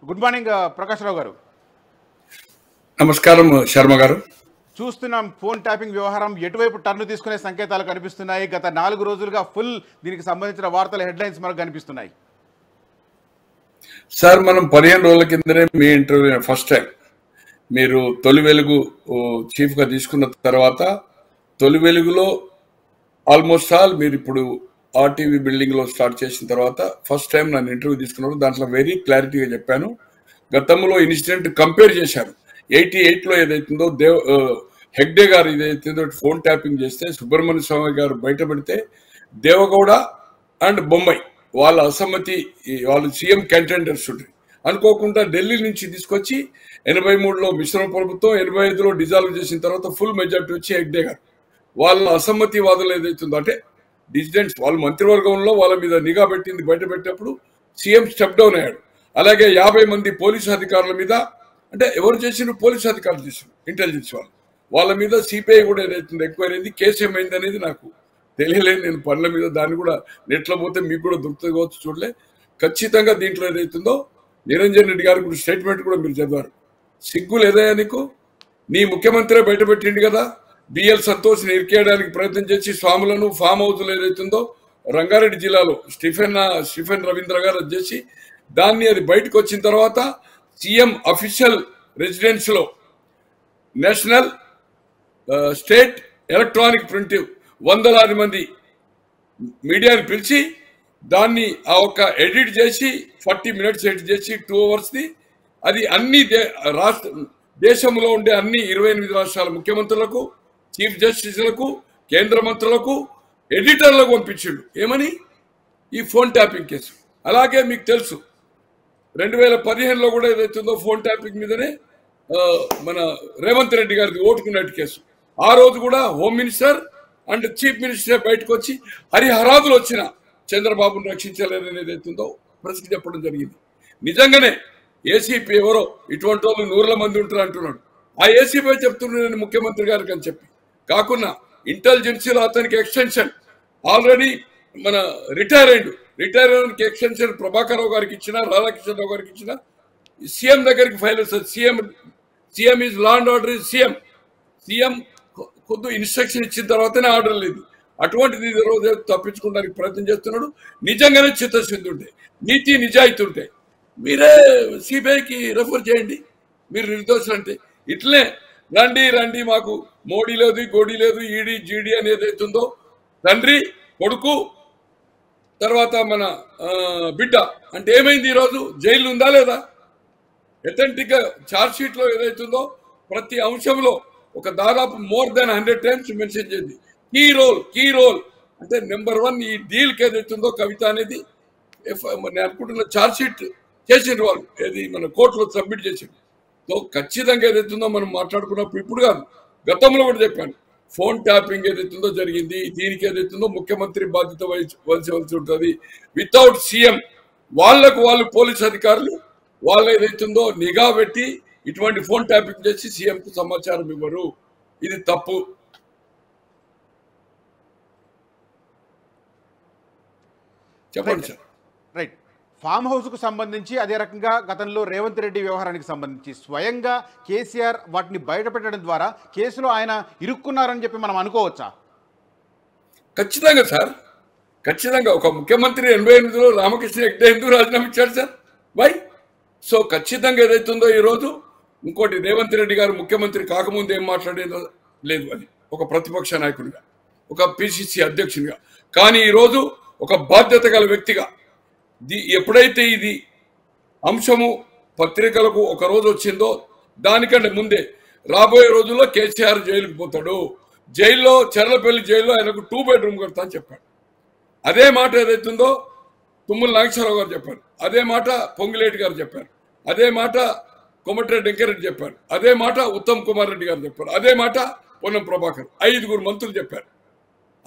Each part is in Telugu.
గుడ్ మార్నింగ్ ప్రకాష్ రావు గారు. నమస్కారం శర్మ గారు. చూస్తున్నాం ఫోన్ ట్యాపింగ్ వ్యవహారం ఎటువైపు టర్న్ తీసుకునే సంకేతాలు కనిపిస్తున్నాయి. గత 4 రోజులుగా ఫుల్ దీనికి సంబంధించిన వార్తల హెడ్లైన్స్ మనకు కనిపిస్తున్నాయి. సార్, మనం 15 రోజుల కిందనే మీ ఇంటర్వ్యూ ఫస్ట్ టైం మీరు తొలి వెలుగు చీఫ్గా తీసుకున్న తర్వాత తొలి వెలుగులో ఆల్మోస్ట్ ఆల్ మీరు ఇప్పుడు ఆర్టీవీ బిల్డింగ్లో స్టార్ట్ చేసిన తర్వాత ఫస్ట్ టైం నన్ను ఇంటర్వ్యూ తీసుకున్నప్పుడు దాంట్లో వెరీ క్లారిటీగా చెప్పాను. గతంలో ఇన్సిడెంట్ కంపేర్ చేశాను. 88లో ఏదైతుందో హెగ్డే గారు ఏదైతుందో ఫోన్ ట్యాపింగ్ చేస్తే సుబ్రహ్మణ్య స్వామి గారు బయట పెడితే దేవగౌడ అండ్ బొమ్మాయి వాళ్ళ అసమ్మతి, వాళ్ళు సీఎం కంటెండర్స్ ఉంటుంది అనుకోకుండా ఢిల్లీ నుంచి తీసుకొచ్చి 83లో మిశ్రమ ప్రభుత్వం 85లో డిజాల్వ్ చేసిన తర్వాత ఫుల్ మెజార్టీ వచ్చి హెగ్డే గారు వాళ్ళ అసమ్మతి వాదులు ఏదైతుందో అంటే డిసిడెంట్స్ వాళ్ళు మంత్రివర్గంలో వాళ్ళ మీద నిఘా పెట్టింది బయట పెట్టినప్పుడు సీఎం స్టెప్ డౌన్ అయ్యాడు. అలాగే 50 మంది పోలీసు అధికారుల మీద, అంటే ఎవరు చేసిన పోలీసు అధికారులు చేసిన ఇంటెలిజెన్స్ వాళ్ళ మీద సిపిఐ కూడా ఏదైతుంది ఎంక్వైరీ అయింది. కేసు ఏమైంది అనేది నాకు తెలియలేదు. నేను పనుల మీద దాన్ని కూడా నెట్లో పోతే మీకు కూడా దొరుకుతుంది కావచ్చు, చూడలే. ఖచ్చితంగా దీంట్లో ఏదైతుందో నిరంజన్ రెడ్డి గారి కూడా స్టేట్మెంట్ కూడా మీరు చదివారు. సిగ్గు లేదయా నీకు? నీ ముఖ్యమంత్రి బయటపెట్టిండు కదా, బిఎల్ సంతోష్ని ఇరికేయడానికి ప్రయత్నం చేసి స్వాములను ఫామ్ హౌస్లో ఏదైతుందో రంగారెడ్డి జిల్లాలో స్టీఫెన్ రవీంద్ర గారు అది చేసి దాన్ని అది బయటకు వచ్చిన తర్వాత సీఎం అఫీషియల్ రెసిడెన్స్లో నేషనల్ స్టేట్ ఎలక్ట్రానిక్ ప్రింటివ్ వందలాది మంది మీడియాని పిలిచి దాన్ని ఆ ఒక్క ఎడిట్ చేసి 40 minutes ఎడిట్ చేసి 2 hours అది అన్ని దేశంలో ఉండే అన్ని 28 రాష్ట్రాల ముఖ్యమంత్రులకు, చీఫ్ జస్టిస్లకు, కేంద్ర మంత్రులకు, ఎడిటర్లకు పంపించిండు. ఏమని? ఈ ఫోన్ ట్యాపింగ్ కేసు. అలాగే మీకు తెలుసు 2015లో కూడా ఏదైతుందో ఫోన్ ట్యాపింగ్ మీదనే మన రేవంత్ రెడ్డి గారిది ఓటుకున్నట్టు కేసు. ఆ రోజు కూడా home minister and chief minister బయటకు వచ్చి హరిహరాదులు వచ్చిన చంద్రబాబును రక్షించలేదని ఏదైతుందో ప్రశ్న చెప్పడం జరిగింది. నిజంగానే ఏసీపీ ఎవరో ఇటువంటి వాళ్ళు 100 మంది ఉంటారు అంటున్నాడు. ఆ ఏసీపీ చెప్తున్నాడు ముఖ్యమంత్రి గారికి అని చెప్పి కాకుండా ఇంటెలిజెన్సీలో అతనికి ఎక్స్టెన్షన్ ఆల్రెడీ మన రిటైర్ అయినకి ఎక్స్టెన్షన్ ప్రభాకర్ రావు గారికి ఇచ్చిన, రాధాకృష్ణ రావు గారికి ఇచ్చిన, సీఎం దగ్గరికి ఫైల్ వస్తుంది. CM is law and order. CM కొద్ది ఇన్స్ట్రక్షన్ ఇచ్చిన తర్వాతనే ఆర్డర్ లేదు. అటువంటిది రోజు తప్పించుకోవడానికి ప్రయత్నం చేస్తున్నాడు. నిజంగానే చిత్తశుద్ధి ఉంటే, నీతి నిజాయితీ ఉంటే మీరే సిబిఐకి రెఫర్ చేయండి. మీరు నిర్దోషులు అంటే ఇట్లే రండి మాకు మోడీ లేదు, గోడీ లేదు, ఈడీ జీడీ అనేది అవుతుందో తండ్రి కొడుకు తర్వాత మన బిడ్డ అంటే ఏమైంది? ఈరోజు జైలు ఉందా లేదా? అథెంటిక్ గా ఛార్జ్ షీట్ లో ఏదైతుందో ప్రతి అంశంలో ఒక దాదాపు మోర్ దాన్ 100 times మెన్షన్ చేసింది. కీ రోల్ అంటే నెంబర్ 1 ఈ డీల్ కి ఏదైతుందో కవిత అనేది నేను అనుకుంటున్న ఛార్జ్ షీట్ చేసిండ్రు వాళ్ళు, ఏది మన కోర్టులో సబ్మిట్ చేసిండు. సో ఖచ్చితంగా ఏదైతుందో మనం మాట్లాడుకున్నప్పుడు ఇప్పుడు కాదు, గతంలో కూడా చెప్పాను, ఫోన్ ట్యాపింగ్ ఏదైతుందో జరిగింది. దీనికి ఏదైతుందో ముఖ్యమంత్రి బాధ్యత వహించవలసి ఉంటుంది. వితౌట్ సీఎం వాళ్ళు పోలీస్ అధికారులు వాళ్ళు ఏదైతుందో నిఘా పెట్టి ఇటువంటి ఫోన్ ట్యాపింగ్ చేసి సీఎంకు సమాచారం ఇవ్వరు. ఇది తప్పు. చెప్పండి సార్. రైట్. ఫామ్ హౌస్కు సంబంధించి అదే రకంగా గతంలో రేవంత్ రెడ్డి వ్యవహారానికి సంబంధించి స్వయంగా కేసీఆర్ వాటిని బయటపెట్టడం ద్వారా కేసులో ఆయన ఇరుక్కున్నారని చెప్పి మనం అనుకోవచ్చా? ఖచ్చితంగా సార్, ఖచ్చితంగా. ఒక ముఖ్యమంత్రి 88లో రామకృష్ణ హెగ్డే ఎందుకు రాజీనామా ఇచ్చాడు సార్? వై? సో ఖచ్చితంగా ఏదైతుందో ఈరోజు ఇంకోటి, రేవంత్ రెడ్డి గారు ముఖ్యమంత్రి కాకముందు ఏం మాట్లాడేదో లేదు అని ఒక ప్రతిపక్ష నాయకుడిగా, ఒక పిసిసి అధ్యక్షునిగా. కానీ ఈరోజు ఒక బాధ్యత గల వ్యక్తిగా ఎప్పుడైతే ఇది అంశము పత్రికలకు ఒక రోజు వచ్చిందో దానికంటే ముందే రాబోయే రోజుల్లో కేసీఆర్ జైలుకు పోతాడు, జైల్లో చెర్లపల్లి జైల్లో ఆయనకు 2 bedroom కడతా అని చెప్పాడు. అదే మాట ఏదైతుందో తుమ్మల నాగేశ్వరరావు గారు చెప్పారు, అదే మాట పొంగిలేటి గారు చెప్పారు, అదే మాట కోమటిరెడ్డి వెంకరెడ్డి చెప్పారు, అదే మాట ఉత్తమ్ కుమార్ రెడ్డి గారు చెప్పారు, అదే మాట పొన్నం ప్రభాకర్, 5 మంత్రులు చెప్పారు.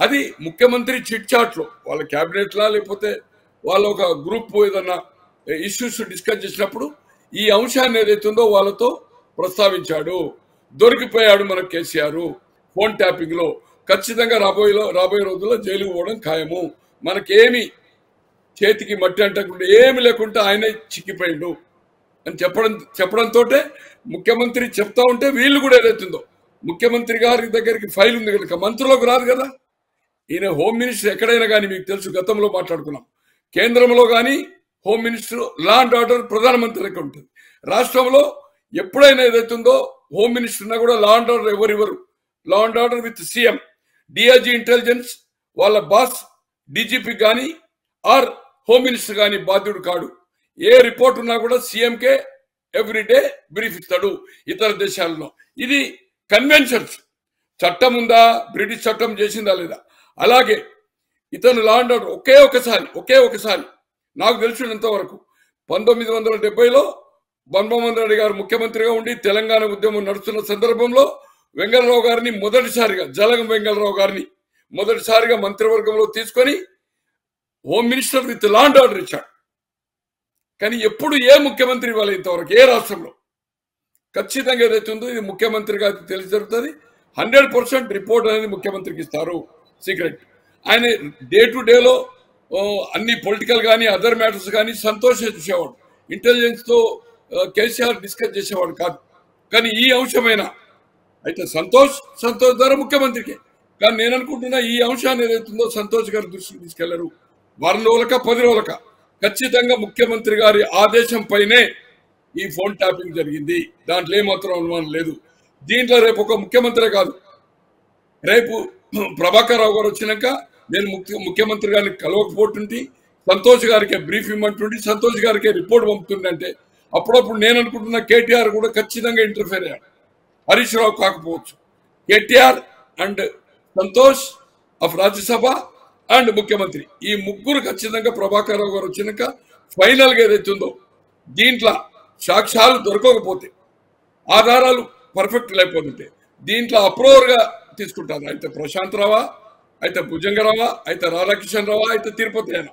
అది ముఖ్యమంత్రి చిట్ చాట్లో వాళ్ళ క్యాబినెట్లా లేకపోతే వాళ్ళ ఒక గ్రూప్ ఏదన్నా ఇష్యూస్ డిస్కస్ చేసినప్పుడు ఈ అంశాన్ని ఏదైతుందో వాళ్ళతో ప్రస్తావించాడు. దొరికిపోయాడు మన కేసీఆర్ ఫోన్ ట్యాపింగ్ లో. ఖచ్చితంగా రాబోయే రోజుల్లో జైలుకు పోవడం ఖాయము. మనకేమి చేతికి మట్టి అంటకుండా ఏమి లేకుండా ఆయనే చిక్కిపోయిండు. అని చెప్పడంతో ముఖ్యమంత్రి చెప్తా ఉంటే వీళ్ళు కూడా ఏదైతుందో ముఖ్యమంత్రి గారి దగ్గరికి ఫైల్ ఉంది కనుక మంత్రులకు రాదు కదా. ఈయన హోమ్ మినిస్టర్ ఎక్కడైనా కానీ మీకు తెలుసు, గతంలో మాట్లాడుకున్నాం, కేంద్రంలో కానీ home minister law and order ప్రధానమంత్రి లెక్క ఉంటుంది. రాష్ట్రంలో ఎప్పుడైనా ఏదైతుందో హోమ్ మినిస్టర్ ఉన్నా కూడా లా అండ్ ఆర్డర్ ఎవరివ్వరు. Law and order with CM, DIG intelligence వాళ్ళ బాస్ డీజీపీ కానీ ఆర్ హోమ్ మినిస్టర్ కానీ బాధ్యుడు కాడు. ఏ రిపోర్ట్ ఉన్నా కూడా సీఎంకే ఎవ్రీడే బ్రీఫ్ ఇస్తాడు. ఇతర దేశాల్లో ఇది కన్వెన్షన్స్. చట్టం ఉందా, బ్రిటిష్ చట్టం చేసిందా లేదా. అలాగే ఇతను లా అండ్ ఆర్డర్ ఒకే ఒకసారి నాకు తెలిసినంత వరకు 1970లో మన్మోహన్ రెడ్డి గారు ముఖ్యమంత్రిగా ఉండి తెలంగాణ ఉద్యమం నడుస్తున్న సందర్భంలో వెంగళరావు గారిని మొదటిసారిగా, జలగం వెంగళరావు గారిని మొదటిసారిగా మంత్రివర్గంలో తీసుకొని home minister with law and order ఇచ్చాడు. కానీ ఎప్పుడు ఏ ముఖ్యమంత్రి ఇవ్వాలి ఇంతవరకు ఏ రాష్ట్రంలో. ఖచ్చితంగా ఏదైతుందో ఇది ముఖ్యమంత్రి గారికి తెలిసి జరుగుతుంది. 100% రిపోర్ట్ అనేది ముఖ్యమంత్రికి ఇస్తారు సీక్రెట్. ఆయన డే టు డేలో అన్ని పొలిటికల్ కానీ అదర్ మ్యాటర్స్ కానీ సంతోష్ చూసేవాడు. ఇంటెలిజెన్స్ తో కేసీఆర్ డిస్కస్ చేసేవాడు కాదు. కానీ ఈ అంశమైనా అయితే సంతోష్ ద్వారా ముఖ్యమంత్రికి. కానీ నేను అనుకుంటున్నా ఈ అంశాన్ని ఏదైతుందో సంతోష్ గారి దృష్టికి తీసుకెళ్లరు. వారం రోజులక 10 రోజులక ఖచ్చితంగా ముఖ్యమంత్రి గారి ఆదేశం పైనే ఈ ఫోన్ ట్యాపింగ్ జరిగింది. దాంట్లో ఏమాత్రం అనుమానం లేదు. దీంట్లో రేపు ఒక ముఖ్యమంత్రి కాదు, రేపు ప్రభాకర్ రావు గారు వచ్చినాక నేను ముఖ్యమంత్రి గారిని కలవకపోతుంటే సంతోష్ గారికి బ్రీఫ్ ఇమ్మంటుంటే సంతోష్ గారికి రిపోర్ట్ పంపుతుండే. అప్పుడప్పుడు నేను అనుకుంటున్న కేటీఆర్ కూడా ఖచ్చితంగా ఇంటర్ఫేర్ అయ్యాడు. హరీష్ రావు కాకపోవచ్చు. KTR and Santosh of Rajya Sabha and ముఖ్యమంత్రి ఈ ముగ్గురు ఖచ్చితంగా ప్రభాకర్ రావు గారు వచ్చినాక ఫైనల్ గా ఏదైతుందో దీంట్లో సాక్ష్యాలు దొరకకపోతే, ఆధారాలు పర్ఫెక్ట్ లేకపోతే దీంట్లో అప్రూవర్ గా తీసుకుంటారు. అయితే ప్రశాంత్ రావా, అయితే భుజంగరావా, అయితే రాధాకిషన్ రావా, అయితే తిరుపతి అయినా,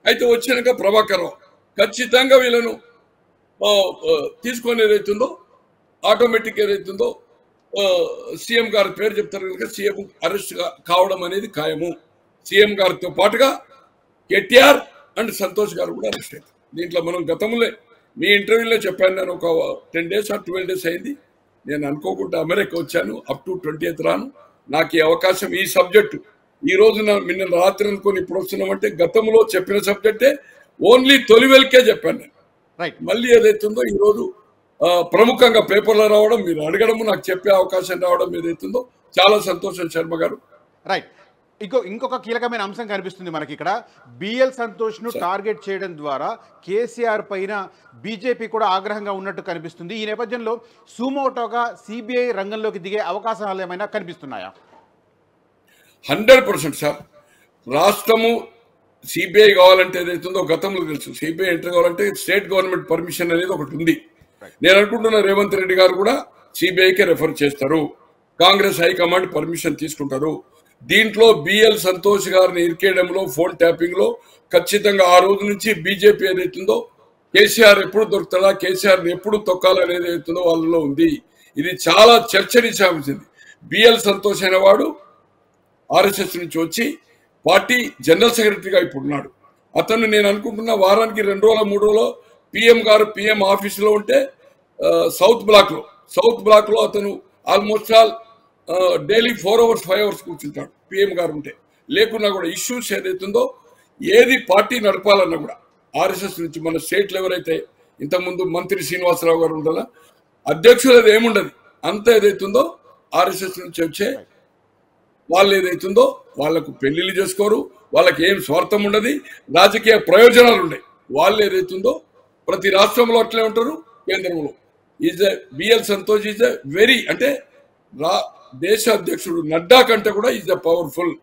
అయితే వచ్చినాక ప్రభాకర్ రావు ఖచ్చితంగా వీళ్ళను తీసుకొని ఏదైతుందో ఆటోమేటిక్ ఏదైతుందో సీఎం గారి పేరు చెప్తారు కనుక సీఎం అరెస్ట్ కావడం అనేది ఖాయము. సీఎం గారితో పాటుగా కేటీఆర్ అండ్ సంతోష్ గారు కూడా అరెస్ట్ అవుతారు. దీంట్లో మనం గతంలో మీ ఇంటర్వ్యూలో చెప్పాను, నేను ఒక 10 days or 12 days అయింది. నేను అనుకోకుండా అమెరికా వచ్చాను, అప్ టు 20th రాను. నాకు ఈ అవకాశం, ఈ సబ్జెక్టు ఈ రోజు నిన్న రాత్రి అనుకొని ఇప్పుడు వస్తున్నామంటే గతంలో చెప్పిన సబ్జెక్టే ఓన్లీ తొలివెల్కే చెప్పాను నేను. మళ్ళీ ఏదైతుందో ఈ రోజు ప్రముఖంగా పేపర్లో రావడం, మీరు అడగడం, నాకు చెప్పే అవకాశం రావడం ఏదైతుందో చాలా సంతోషం శర్మ గారు. రైట్. ఇంకొక కీలకమైన అంశం కనిపిస్తుంది మనకి ఇక్కడ. బిఎల్ సంతోష్ ను టార్గెట్ చేయడం ద్వారా కేసీఆర్ పైన బీజేపీ కూడా ఆగ్రహంగా ఉన్నట్టు కనిపిస్తుంది. ఈ నేపథ్యంలో సుమోటోగా సిబిఐ రంగంలోకి దిగే అవకాశాలు ఏమైనా కనిపిస్తున్నాయా? 100% సార్. రాష్ట్రము సిబిఐ కావాలంటే ఏదైతుందో గతంలో తెలుసు. సిబిఐ ఎంటర్ కావాలంటే స్టేట్ గవర్నమెంట్ పర్మిషన్ అనేది ఒకటి ఉంది. నేను అనుకుంటున్నా రేవంత్ రెడ్డి గారు కూడా సిబిఐకే రెఫర్ చేస్తారు. కాంగ్రెస్ హైకమాండ్ పర్మిషన్ తీసుకుంటారు. దీంట్లో బిఎల్ సంతోష్ గారిని ఇరికేయడంలో, ఫోన్ ట్యాపింగ్ లో ఖచ్చితంగా ఆ రోజు నుంచి బీజేపీ ఏదైతుందో కేసీఆర్ ఎప్పుడు దొరుకుతాడా, కేసీఆర్ ఎప్పుడు తొక్కాలనేది ఏదైతుందో వాళ్ళలో ఉంది. ఇది చాలా చర్చనీయాంశమైంది. బిఎల్ సంతోష్ అనేవాడు ఆర్ఎస్ఎస్ నుంచి వచ్చి పార్టీ జనరల్ సెక్రటరీగా ఇప్పుడు ఉన్నాడు. అతను నేను అనుకుంటున్నా వారానికి 2 రోజుల 3 రోజులు పిఎం గారు పిఎం ఆఫీసులో ఉంటే సౌత్ బ్లాక్ లో అతను almost all daily 4 hours 5 hours కూర్చుంటాడు పిఎం గారు ఉంటే. లేకున్నా కూడా ఇష్యూస్ ఏదైతుందో ఏది పార్టీ నడపాలన్నా కూడా ఆర్ఎస్ఎస్ నుంచి మన స్టేట్ లెవెల్ అయితే ఇంతకుముందు మంత్రి శ్రీనివాసరావు గారు ఉండాలా, అధ్యక్షులు అది ఏముండదు. అంత ఏదైతుందో ఆర్ఎస్ఎస్ నుంచి వచ్చే వాళ్ళు ఏదైతుందో వాళ్ళకు పెళ్లిళ్ళు చేసుకోరు, వాళ్ళకి ఏం స్వార్థం ఉండదు, రాజకీయ ప్రయోజనాలు ఉన్నాయి. వాళ్ళు ఏదైతుందో ప్రతి రాష్ట్రంలో అట్లే ఉంటారు, కేంద్రంలో. బిఎల్ సంతోష్ ఈజ్ వెరీ అంటే దేశ అధ్యక్షుడు నడ్డా కంటే కూడా ఈజ్ పవర్ఫుల్.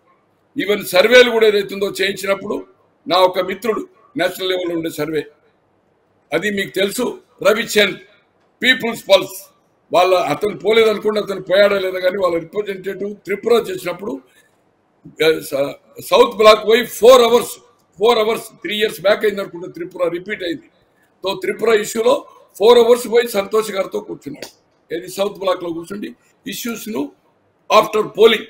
ఈవెన్ సర్వేలు కూడా ఏదైతుందో చేయించినప్పుడు నా ఒక మిత్రుడు నేషనల్ లెవెల్ ఉండే సర్వే, అది మీకు తెలుసు, రవిచంద్ పీపుల్స్ పల్స్, అతను పోలేదనుకోండి, అతను పోయాడా లేదా కానీ వాళ్ళ రిప్రజెంటేటివ్ త్రిపుర చేసినప్పుడు సౌత్ బ్లాక్ పోయి 4 hours 3 years బ్యాక్ అయింది అనుకుంటే త్రిపుర రిపీట్ అయింది. సో త్రిపుర ఇష్యూలో 4 hours పోయి సంతోష్ గారితో కూర్చున్నాడు. ఏది సౌత్ బ్లాక్ లో కూర్చుండి ఇష్యూస్ ను ఆఫ్టర్ పోలింగ్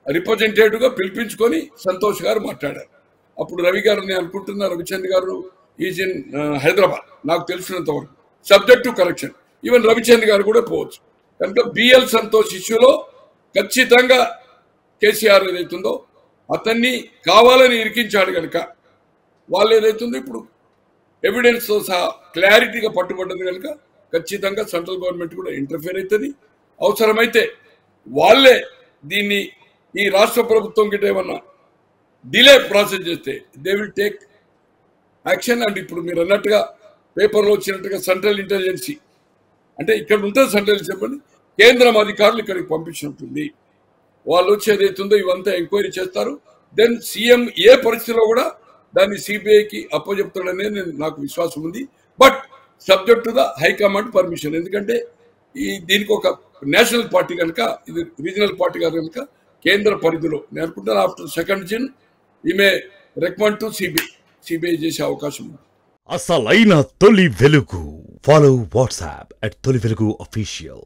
రిప్రజెంటేటివ్ గా పిలిపించుకొని సంతోష్ గారు మాట్లాడారు. అప్పుడు రవి గారు, నేను అనుకుంటున్నా రవిచంద్ గారు ఈజ్ ఇన్ హైదరాబాద్ నాకు తెలిసినంత వరకు. Subject to correction. Even Ravichandra గారు కూడా పోవచ్చు. కనుక బిఎల్ సంతోష్ ఇష్యూలో ఖచ్చితంగా కేసీఆర్ ఏదైతుందో అతన్ని కావాలని ఇరికించాడు కనుక వాళ్ళు ఏదైతుందో ఇప్పుడు ఎవిడెన్స్తో సహా క్లారిటీగా పట్టుబడ్డది కనుక ఖచ్చితంగా సెంట్రల్ గవర్నమెంట్ కూడా ఇంటర్ఫియర్ అవుతుంది. అవసరమైతే వాళ్ళే దీన్ని ఈ రాష్ట్ర ప్రభుత్వం గిట్ట ఏమన్నా డిలే ప్రాసెస్ చేస్తే they will take action. And ఇప్పుడు మీరు అన్నట్టుగా పేపర్లో వచ్చినట్టుగా సెంట్రల్ ఇంటెలిజెన్సీ అంటే ఇక్కడ ఉంటుంది సెంట్రల్ చెప్పండి, కేంద్రం అధికారులు ఇక్కడికి పంపించినట్టుంది. వాళ్ళు వచ్చి ఏదైతుందో ఇవంతా ఎంక్వైరీ చేస్తారు. దెన్ సీఎం ఏ పరిస్థితిలో కూడా దాన్ని సిబిఐకి అప్పచెప్తాడనేది నాకు విశ్వాసం ఉంది. But subject to the high command permission. ఎందుకంటే దీనికి ఒక నేషనల్ పార్టీ కనుక ఇది రీజనల్ పార్టీ కాదు కనుక కేంద్ర పరిధిలో నేను అనుకుంటాను ఆఫ్టర్ 2nd June ఈమె రికమెండ్ టు సిబిఐ చేసే అవకాశం ఉంది. అసలైన తొలి వెలుగు. ఫాలో వాట్సాప్ @తొలి వెలుగు official.